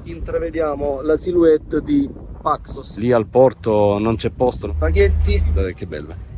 intravediamo la silhouette di Paxos. Lì al porto non c'è posto. Spaghetti. Guardate che bello.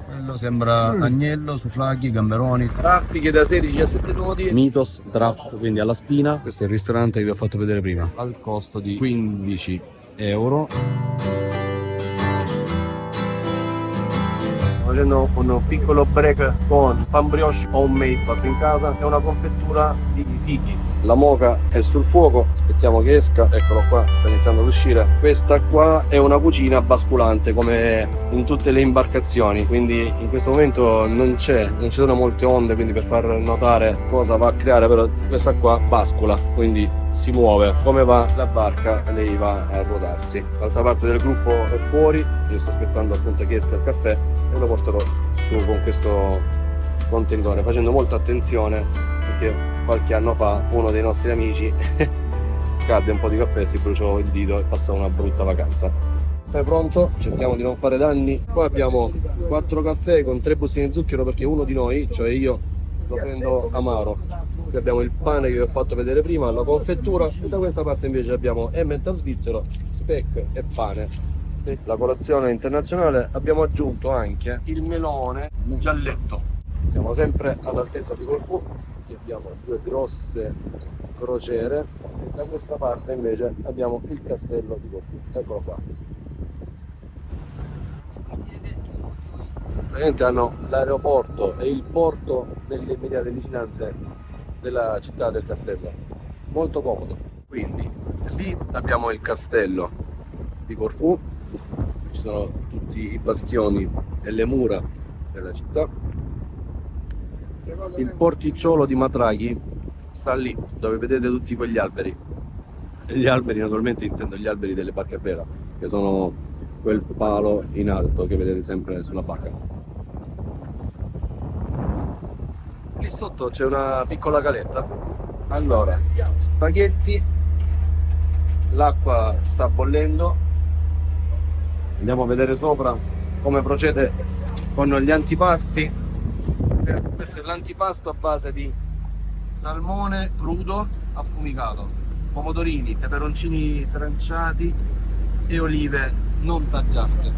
Quello sembra agnello, souflaki, gamberoni. Raffiche da 16 a 7 nodi. Mythos Draft, quindi alla spina. Questo è il ristorante che vi ho fatto vedere prima. Al costo di 15 euro. Facendo un piccolo break con pan brioche homemade fatto in casa e una confettura di fichi. La moka è sul fuoco, aspettiamo che esca, eccolo qua, sta iniziando ad uscire. Questa qua è una cucina basculante come in tutte le imbarcazioni, quindi in questo momento non ci sono molte onde, quindi per far notare cosa va a creare, però questa qua bascula, quindi si muove. Come va la barca, lei va a ruotarsi. L'altra parte del gruppo è fuori, io sto aspettando appunto che esca il caffè e lo porterò su con questo contenitore, facendo molta attenzione perché qualche anno fa uno dei nostri amici cadde un po' di caffè, si bruciò il dito e passò una brutta vacanza. È pronto, cerchiamo di non fare danni. Poi abbiamo 4 caffè con 3 bustine di zucchero perché uno di noi, cioè io, sto prendendo amaro. Qui abbiamo il pane che vi ho fatto vedere prima, la confettura, e da questa parte invece abbiamo Emmental svizzero, speck e pane. La colazione internazionale abbiamo aggiunto anche il melone gialletto. Siamo sempre all'altezza di Corfù, qui abbiamo 2 grosse crociere e da questa parte invece abbiamo il castello di Corfù. Eccolo qua. Praticamente hanno l'aeroporto e il porto nelle immediate vicinanze della città del castello, molto comodo. Quindi lì abbiamo il castello di Corfù, ci sono tutti i bastioni e le mura della città. Il porticciolo di Matraghi sta lì dove vedete tutti quegli alberi, e gli alberi naturalmente intendo gli alberi delle barche a vela, che sono quel palo in alto che vedete sempre sulla barca. Lì sotto c'è una piccola caletta. Allora, spaghetti, l'acqua sta bollendo, andiamo a vedere sopra come procede con gli antipasti. Questo è l'antipasto a base di salmone crudo affumicato, pomodorini, peperoncini tranciati e olive non taggiaste.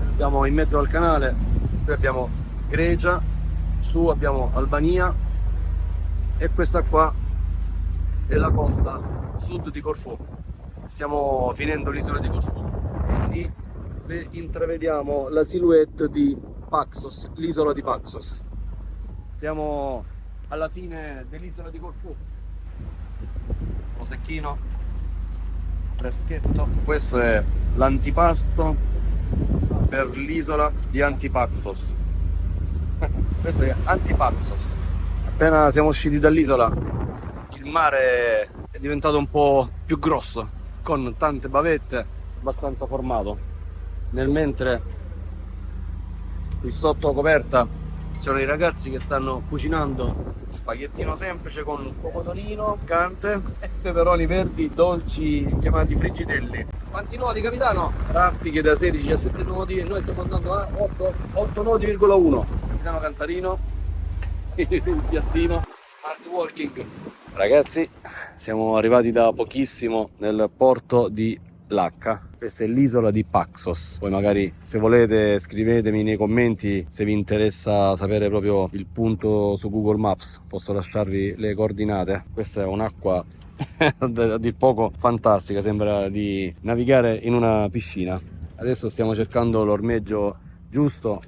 Siamo in mezzo al canale, qui abbiamo Grecia, su abbiamo Albania e questa qua è la costa sud di Corfù. Stiamo finendo l'isola di Corfù, quindi intravediamo la silhouette di Paxos, l'isola di Paxos. Siamo alla fine dell'isola di Corfù. Prosecchino, freschetto. Questo è l'antipasto per l'isola di Antipaxos. Questo è Antipaxos. Appena siamo usciti dall'isola, il mare è diventato un po' più grosso, con tante bavette, abbastanza formato. Nel mentre qui sotto coperta c'erano i ragazzi che stanno cucinando spaghettino semplice con pomodorino, piccante e peperoni verdi dolci chiamati frigidelli. Quanti nodi, capitano? Raffiche da 16 a 7 nodi e noi stiamo andando a 8 nodi,1. Capitano Cantarino, il piattino, smart walking. Ragazzi, siamo arrivati da pochissimo nel porto di Lacca. Questa è l'isola di Paxos. Poi magari, se volete, scrivetemi nei commenti se vi interessa sapere proprio il punto su Google Maps, posso lasciarvi le coordinate. Questa è un'acqua a dir poco fantastica, sembra di navigare in una piscina. Adesso stiamo cercando l'ormeggio giusto.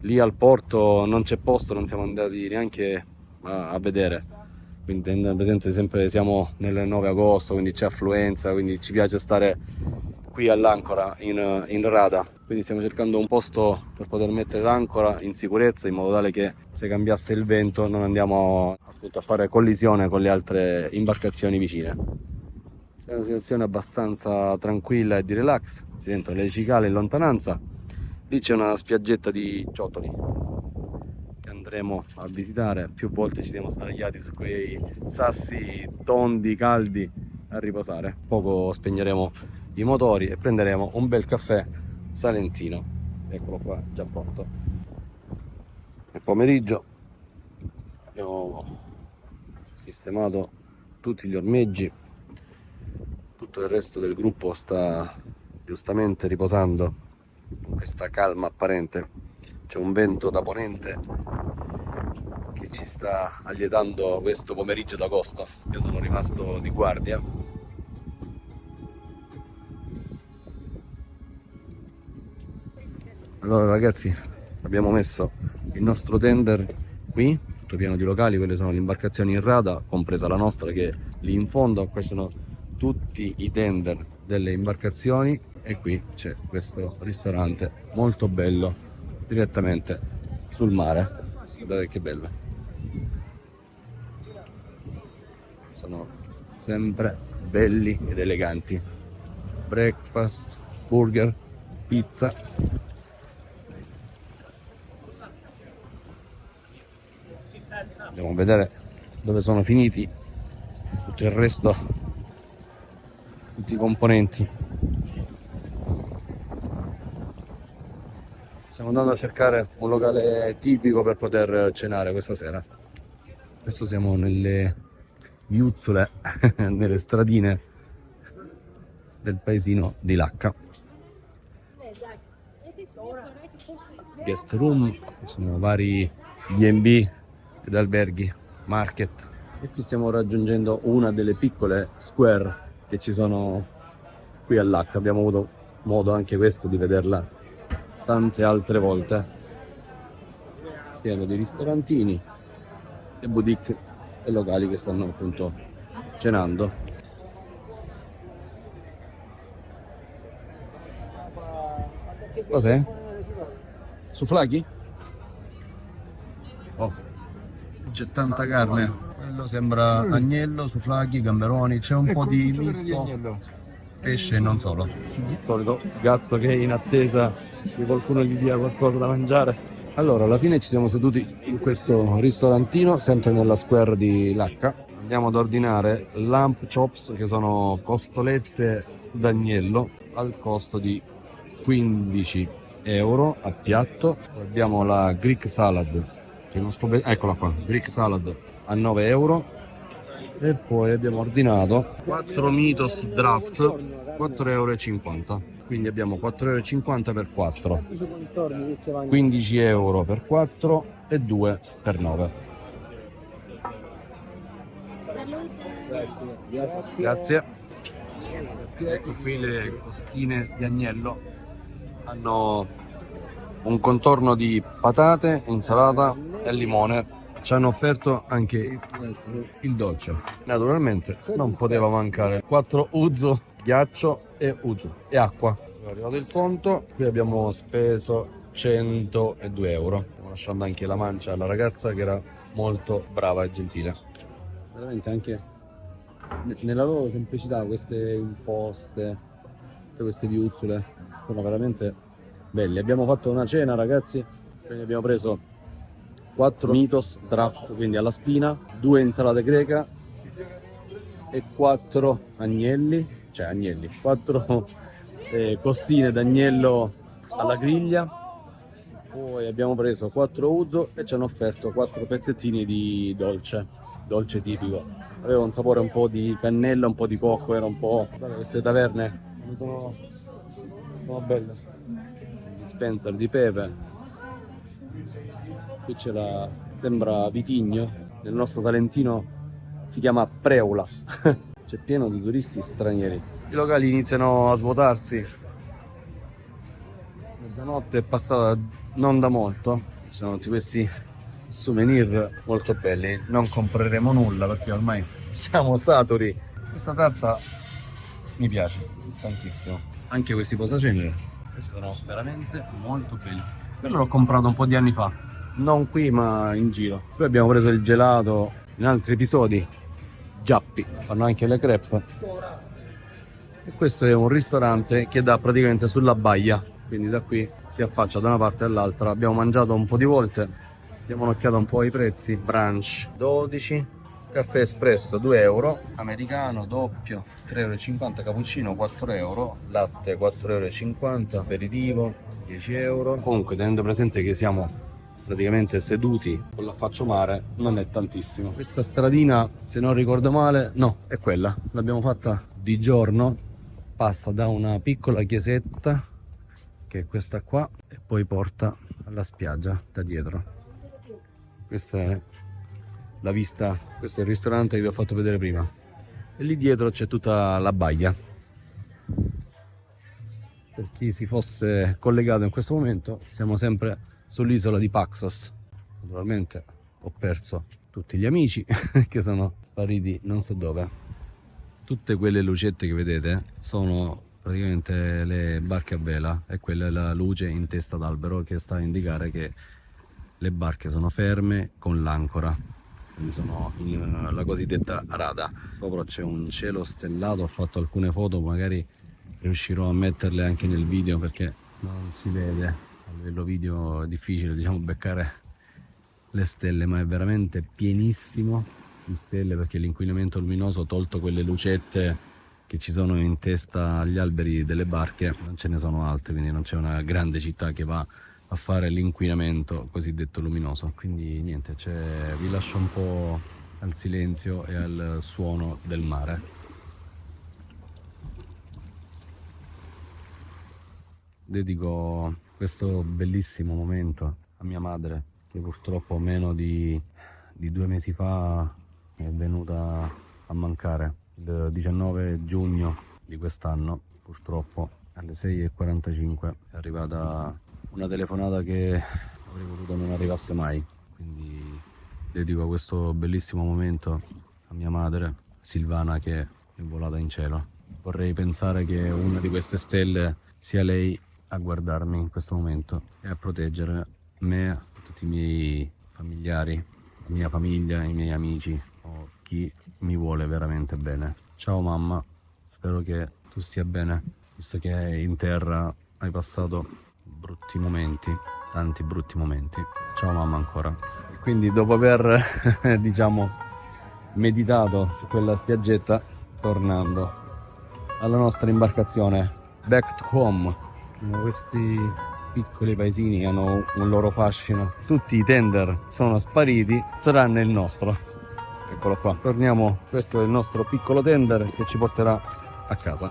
Lì al porto non c'è posto, non siamo andati neanche a vedere. Quindi tenendo presente sempre siamo nel 9 agosto, quindi c'è affluenza, quindi ci piace stare qui all'ancora in rada. Quindi stiamo cercando un posto per poter mettere l'ancora in sicurezza, in modo tale che se cambiasse il vento non andiamo appunto a fare collisione con le altre imbarcazioni vicine. È una situazione abbastanza tranquilla e di relax, si sentono le cicale in lontananza. Lì c'è una spiaggetta di ciottoli che andremo a visitare. Più volte ci siamo sdraiati su quei sassi tondi, caldi, a riposare. Poco spegneremo i motori e prenderemo un bel caffè salentino. Eccolo qua, già pronto. Nel pomeriggio abbiamo sistemato tutti gli ormeggi, tutto il resto del gruppo sta giustamente riposando con questa calma apparente. C'è un vento da ponente che ci sta allietando questo pomeriggio d'agosto. Io sono rimasto di guardia. Allora ragazzi, abbiamo messo il nostro tender qui, tutto pieno di locali. Quelle sono le imbarcazioni in rada, compresa la nostra che è lì in fondo. Questi sono tutti i tender delle imbarcazioni e qui c'è questo ristorante molto bello direttamente sul mare. Guardate che bello, sono sempre belli ed eleganti. Breakfast, burger, pizza. Andiamo a vedere dove sono finiti tutto il resto, tutti i componenti. Stiamo andando a cercare un locale tipico per poter cenare questa sera. Adesso siamo nelle viuzzole, nelle stradine del paesino di Lacca. Guest room, ci sono vari B&B ed alberghi, market. E qui stiamo raggiungendo una delle piccole square che ci sono qui a Lacca. Abbiamo avuto modo anche questo di vederla tante altre volte. Pieno di ristorantini e boutique e locali che stanno appunto cenando. Cos'è? Souvlaki? Oh, c'è tanta carne. Quello sembra agnello, souvlaki, gamberoni. C'è un po' di misto, pesce e non solo. Il solito gatto che è in attesa che qualcuno gli dia qualcosa da mangiare. Allora, alla fine ci siamo seduti in questo ristorantino, sempre nella square di Lacca. Andiamo ad ordinare lamb chops, che sono costolette d'agnello, al costo di 15 euro a piatto. Abbiamo la Greek salad, che non sto eccola qua, Greek salad a 9 euro. E poi abbiamo ordinato 4 Mythos Draft, 4,50 euro. Quindi abbiamo 4,50 euro per 4, 15 euro per 4 e 2 per 9. Grazie. Ecco qui le costine di agnello. Hanno un contorno di patate, insalata e limone. Ci hanno offerto anche il dolce. Naturalmente non poteva mancare 4 uzu, ghiaccio e uzu e acqua. È arrivato il conto, qui abbiamo speso 102 euro. Stiamo lasciando anche la mancia alla ragazza che era molto brava e gentile. Veramente anche nella loro semplicità queste imposte, tutte queste viuzzole sono veramente belle. Abbiamo fatto una cena ragazzi, quindi abbiamo preso 4 Mythos Draft, quindi alla spina, 2 insalate greca e 4 agnelli, 4 costine d'agnello alla griglia. Poi abbiamo preso 4 uzo e ci hanno offerto 4 pezzettini di dolce tipico. Aveva un sapore un po' di cannella, un po' di cocco, era un po'... Queste taverne sono belle. Dispenser di pepe. Qui c'è sembra vitigno, nel nostro salentino si chiama Preula. C'è pieno di turisti stranieri. I locali iniziano a svuotarsi. Mezzanotte è passata non da molto. Ci sono tutti questi souvenir molto belli. Non compreremo nulla perché ormai siamo saturi. Questa tazza mi piace tantissimo. Anche questi posacenere. Questi sono veramente molto belli. Quello l'ho comprato un po' di anni fa. Non qui ma in giro. Poi abbiamo preso il gelato in altri episodi. Giappi, fanno anche le crepe. E questo è un ristorante che dà praticamente sulla baia, quindi da qui si affaccia da una parte all'altra. Abbiamo mangiato un po' di volte, abbiamo occhiato un po' i prezzi. Brunch 12, caffè espresso 2 euro, americano doppio 3,50 euro, cappuccino 4 euro, latte 4,50 euro, aperitivo 10 euro. Comunque tenendo presente che siamo praticamente seduti con l'affaccio mare non è tantissimo. Questa stradina, se non ricordo male, no, è quella, l'abbiamo fatta di giorno, passa da una piccola chiesetta che è questa qua e poi porta alla spiaggia da dietro. Questa è la vista, questo è il ristorante che vi ho fatto vedere prima e lì dietro c'è tutta la baia. Per chi si fosse collegato in questo momento, siamo sempre sull'isola di Paxos. Naturalmente ho perso tutti gli amici che sono spariti non so dove. Tutte quelle lucette che vedete sono praticamente le barche a vela e quella è la luce in testa d'albero che sta a indicare che le barche sono ferme con l'ancora, quindi sono in la cosiddetta rada. Sopra c'è un cielo stellato, ho fatto alcune foto, magari riuscirò a metterle anche nel video perché non si vede, a livello video è difficile diciamo beccare le stelle, ma è veramente pienissimo di stelle perché l'inquinamento luminoso, tolto quelle lucette che ci sono in testa agli alberi delle barche, non ce ne sono altre, quindi non c'è una grande città che va a fare l'inquinamento cosiddetto luminoso. Quindi niente, vi lascio un po' al silenzio e al suono del mare. Dedico questo bellissimo momento a mia madre, che purtroppo meno di 2 mesi fa è venuta a mancare. Il 19 giugno di quest'anno, purtroppo, alle 6:45 è arrivata una telefonata che avrei voluto non arrivasse mai. Quindi dedico questo bellissimo momento a mia madre, Silvana, che è volata in cielo. Vorrei pensare che una di queste stelle sia lei a guardarmi in questo momento e a proteggere me e tutti i miei familiari, la mia famiglia, i miei amici o chi mi vuole veramente bene. Ciao mamma, spero che tu stia bene, visto che in terra hai passato brutti momenti, tanti brutti momenti. Ciao mamma ancora. E quindi dopo aver diciamo meditato su quella spiaggetta, tornando alla nostra imbarcazione, back to home. Questi piccoli paesini hanno un loro fascino. Tutti i tender sono spariti tranne il nostro. Eccolo qua, torniamo, questo è il nostro piccolo tender che ci porterà a casa.